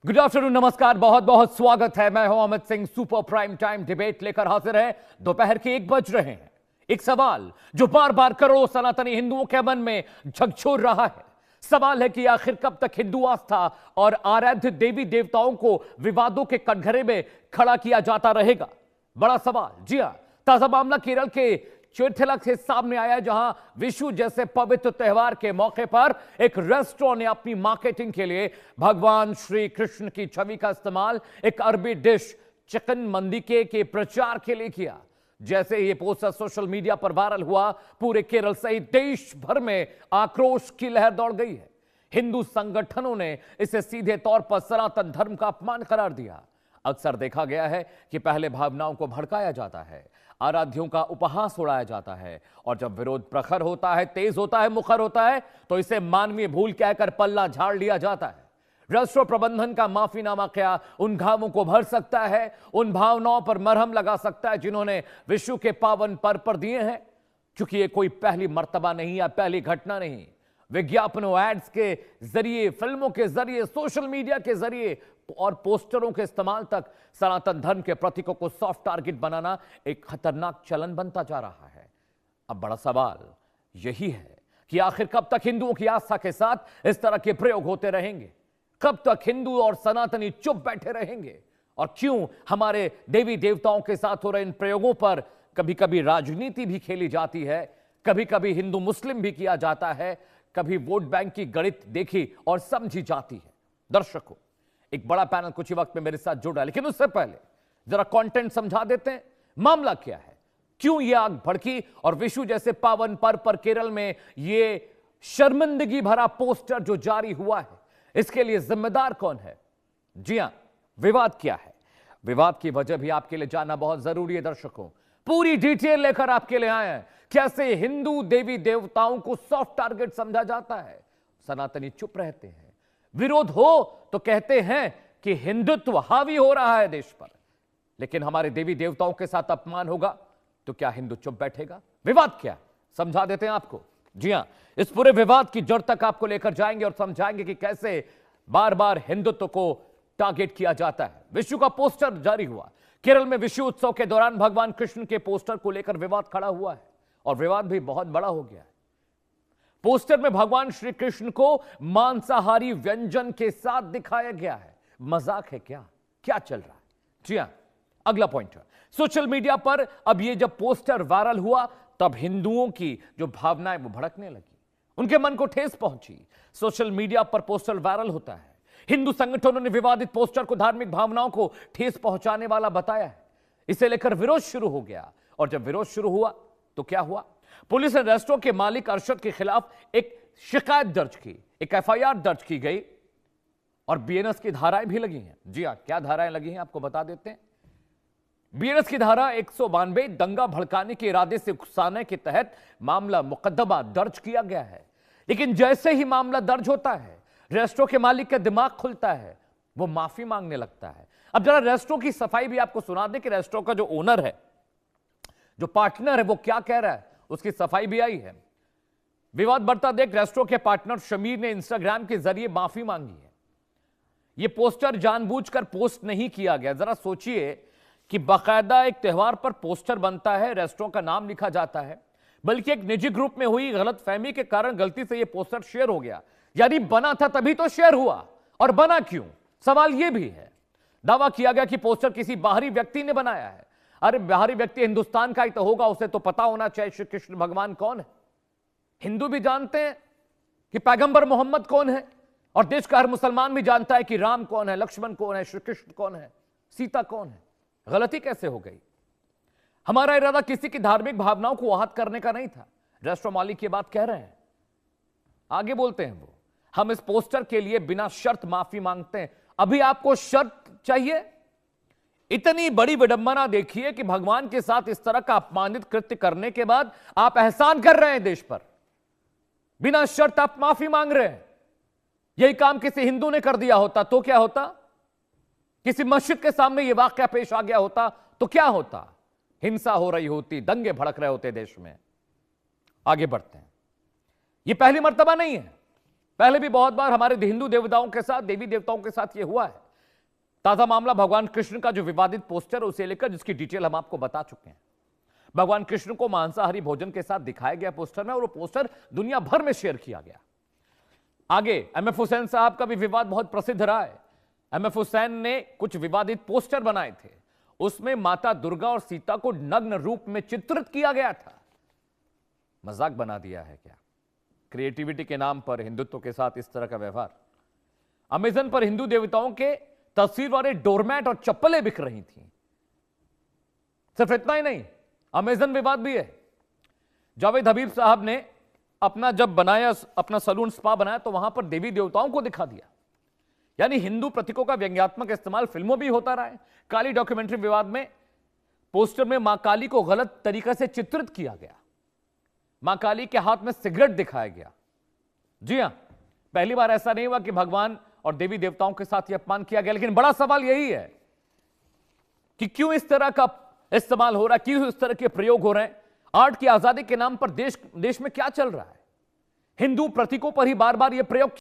Good afternoon, नमस्कार, बहुत बहुत स्वागत है। मैं हूं Amit Singh. Super prime time debate लेकर हाजिर है। दोपहर के 1 बज रहे हैं। एक सवाल जो बार बार करोड़ों सनातनी हिंदुओं के मन में झकझोर रहा है। सवाल है कि आखिर कब तक हिंदू आस्था और आराध्य देवी देवताओं को विवादों के कटघरे में खड़ा किया जाता रहेगा। बड़ा सवाल। जी हां, ताजा मामला केरल के चेथिला से सामने आया, जहां विशु जैसे पवित्र त्योहार के मौके पर एक रेस्टोरेंट ने अपनी मार्केटिंग के लिए भगवान श्री कृष्ण की छवि का इस्तेमाल एक अरबी डिश चिकन मंदिके के प्रचार के लिए किया। जैसे ये पोस्टर सोशल मीडिया पर वायरल हुआ, पूरे केरल सहित देश भर में आक्रोश की लहर दौड़ गई है। हिंदू संगठनों ने इसे सीधे तौर पर सनातन धर्म का अपमान करार दिया। अक्सर देखा गया है कि पहले भावनाओं को भड़काया जाता है, आराध्यों का उपहास उड़ाया जाता है, और जब विरोध प्रखर होता है, तेज होता है, मुखर होता है, तो इसे मानवीय भूल कहकर पल्ला झाड़ लिया जाता है। रेस्टोरेंट प्रबंधन का माफीनामा क्या उन घावों को भर सकता है, उन भावनाओं पर मरहम लगा सकता है जिन्होंने विश्व के पावन पर्व पर दिए हैं? क्योंकि ये कोई पहली मर्तबा नहीं या पहली घटना नहीं। विज्ञापनों, एड्स के जरिए, फिल्मों के जरिए, सोशल मीडिया के जरिए और पोस्टरों के इस्तेमाल तक सनातन धर्म के प्रतीकों को सॉफ्ट टारगेट बनाना एक खतरनाक चलन बनता जा रहा है। अब बड़ा सवाल यही है कि आखिर कब तक हिंदुओं की आस्था के साथ इस तरह के प्रयोग होते रहेंगे? कब तक हिंदू और सनातनी चुप बैठे रहेंगे? और क्यों हमारे देवी देवताओं के साथ हो रहे इन प्रयोगों पर कभी कभी राजनीति भी खेली जाती है, कभी कभी हिंदू मुस्लिम भी किया जाता है, कभी वोट बैंक की गणित देखी और समझी जाती है। दर्शकों, एक बड़ा पैनल कुछ ही वक्त में मेरे साथ जुड़ा है, लेकिन उससे पहले जरा कंटेंट समझा देते हैं। मामला क्या है, क्यों यह आग भड़की, और विशु जैसे पावन पर्व पर केरल में यह शर्मिंदगी भरा पोस्टर जो जारी हुआ है, इसके लिए जिम्मेदार कौन है? जी हां, विवाद क्या है? विवाद की वजह भी आपके लिए जानना बहुत जरूरी है। दर्शकों, पूरी डिटेल लेकर आपके लिए आए हैं। कैसे हिंदू देवी देवताओं को सॉफ्ट टारगेट समझा जाता है, सनातनी चुप रहते हैं, विरोध हो तो कहते हैं कि हिंदुत्व हावी हो रहा है देश पर, लेकिन हमारे देवी देवताओं के साथ अपमान होगा तो क्या हिंदू चुप बैठेगा? विवाद क्या, समझा देते हैं आपको। जी हां, इस पूरे विवाद की जड़ तक आपको लेकर जाएंगे और समझाएंगे कि कैसे बार बार हिंदुत्व को टारगेट किया जाता है। विशु का पोस्टर जारी हुआ। केरल में विशु उत्सव के दौरान भगवान कृष्ण के पोस्टर को लेकर विवाद खड़ा हुआ है, और विवाद भी बहुत बड़ा हो गया है। पोस्टर में भगवान श्री कृष्ण को मांसाहारी व्यंजन के साथ दिखाया गया है। मजाक है क्या? क्या चल रहा है? जी हां, अगला पॉइंट है, सोशल मीडिया पर अब ये जब पोस्टर वायरल हुआ, तब हिंदुओं की जो भावनाएं वो भड़कने लगी, उनके मन को ठेस पहुंची। सोशल मीडिया पर पोस्टर वायरल होता है, हिंदू संगठनों ने विवादित पोस्टर को धार्मिक भावनाओं को ठेस पहुंचाने वाला बताया है। इसे लेकर विरोध शुरू हो गया, और जब विरोध शुरू हुआ तो क्या हुआ? पुलिस ने रेस्टोरेंट के मालिक अरशद के खिलाफ एक शिकायत दर्ज की, एक एफआईआर दर्ज की गई, और बीएनएस की धाराएं भी लगी हैं। जी हां, क्या धाराएं लगी हैं आपको बता देते हैं। बीएनएस की धारा 192 दंगा भड़काने के इरादे से उकसाने के तहत मामला मुकदमा दर्ज किया गया है। लेकिन जैसे ही मामला दर्ज होता है, रेस्टोरेंट के मालिक का दिमाग खुलता है, वो माफी मांगने लगता है। अब जरा रेस्टोरेंट की सफाई भी आपको सुना दें कि रेस्टोरेंट का जो ओनर है, जो पार्टनर है, वो क्या कह रहा है, उसकी सफाई भी आई है। विवाद बढ़ता देख रेस्टोरेंट के पार्टनर शमीर ने इंस्टाग्राम के जरिए माफी मांगी है। यह पोस्टर जानबूझकर पोस्ट नहीं किया गया। जरा सोचिए कि बाकायदा एक त्योहार पर पोस्टर बनता है, रेस्टोरेंट का नाम लिखा जाता है, बल्कि एक निजी ग्रुप में हुई गलतफहमी के कारण गलती से यह पोस्टर शेयर हो गया। यानी बना था तभी तो शेयर हुआ, और बना क्यों, सवाल यह भी है। दावा किया गया कि पोस्टर किसी बाहरी व्यक्ति ने बनाया है। अरे बाहरी व्यक्ति हिंदुस्तान का ही तो होगा, उसे तो पता होना चाहिए श्री कृष्ण भगवान कौन है। हिंदू भी जानते हैं कि पैगंबर मोहम्मद कौन है, और देश का हर मुसलमान भी जानता है कि राम कौन है, लक्ष्मण कौन है, श्री कृष्ण कौन है, सीता कौन है। गलती कैसे हो गई? हमारा इरादा किसी की धार्मिक भावनाओं को आहत करने का नहीं था। रेस्टोरेंट मालिक ये बात कह रहे हैं, आगे बोलते हैं वो, हम इस पोस्टर के लिए बिना शर्त माफी मांगते हैं। अभी आपको शर्त चाहिए? इतनी बड़ी विडंबना देखिए कि भगवान के साथ इस तरह का अपमानित कृत्य करने के बाद आप एहसान कर रहे हैं देश पर, बिना शर्त आप माफी मांग रहे हैं। यही काम किसी हिंदू ने कर दिया होता तो क्या होता? किसी मस्जिद के सामने यह वाकया पेश आ गया होता तो क्या होता? हिंसा हो रही होती, दंगे भड़क रहे होते देश में। आगे बढ़ते हैं। यह पहली मर्तबा नहीं है, पहले भी बहुत बार हमारे हिंदू देवताओं के साथ, देवी देवताओं के साथ यह हुआ है। ताजा मामला भगवान कृष्ण का जो विवादित पोस्टर उसे लेकर, जिसकी डिटेल हम आपको बता चुके हैं। भगवान कृष्ण को मांसाहारी भोजन के साथ दिखाया गया पोस्टर में, और वो पोस्टर दुनिया भर में शेयर किया गया। आगे एमएफ हुसैन साहब का भी विवाद बहुत प्रसिद्ध रहा है। एमएफ हुसैन ने कुछ विवादित पोस्टर बनाए थे, उसमें माता दुर्गा और सीता को नग्न रूप में चित्रित किया गया था। मजाक बना दिया है क्या? क्रिएटिविटी के नाम पर हिंदुत्व के साथ इस तरह का व्यवहार। अमेजन पर हिंदू देवताओं के तस्वीर वाले डोरमैट और चप्पलें बिक रही थी। सिर्फ इतना ही नहीं, अमेजन विवाद भी है। जावेद हबीब साहब ने अपना सलून स्पा बनाया तो वहां पर देवी देवताओं को दिखा दिया। यानी हिंदू प्रतीकों का व्यंग्यात्मक इस्तेमाल फिल्मों भी होता रहा है। काली डॉक्यूमेंट्री विवाद में पोस्टर में मां काली को गलत तरीके से चित्रित किया गया। मां काली के हाथ में सिगरेट दिखाया गया। जी हां, पहली बार ऐसा नहीं हुआ कि भगवान और देवी देवताओं के साथ यह अपमान किया गया। लेकिन बड़ा सवाल यही है कि क्यों इस तरह का इस्तेमाल हो रहा है, क्यों इस तरह के प्रयोग हो रहे हैं। आर्ट की आजादी के नाम पर देश में क्या चल रहा है? हिंदू प्रतीकों पर ही बार बार यह प्रयोग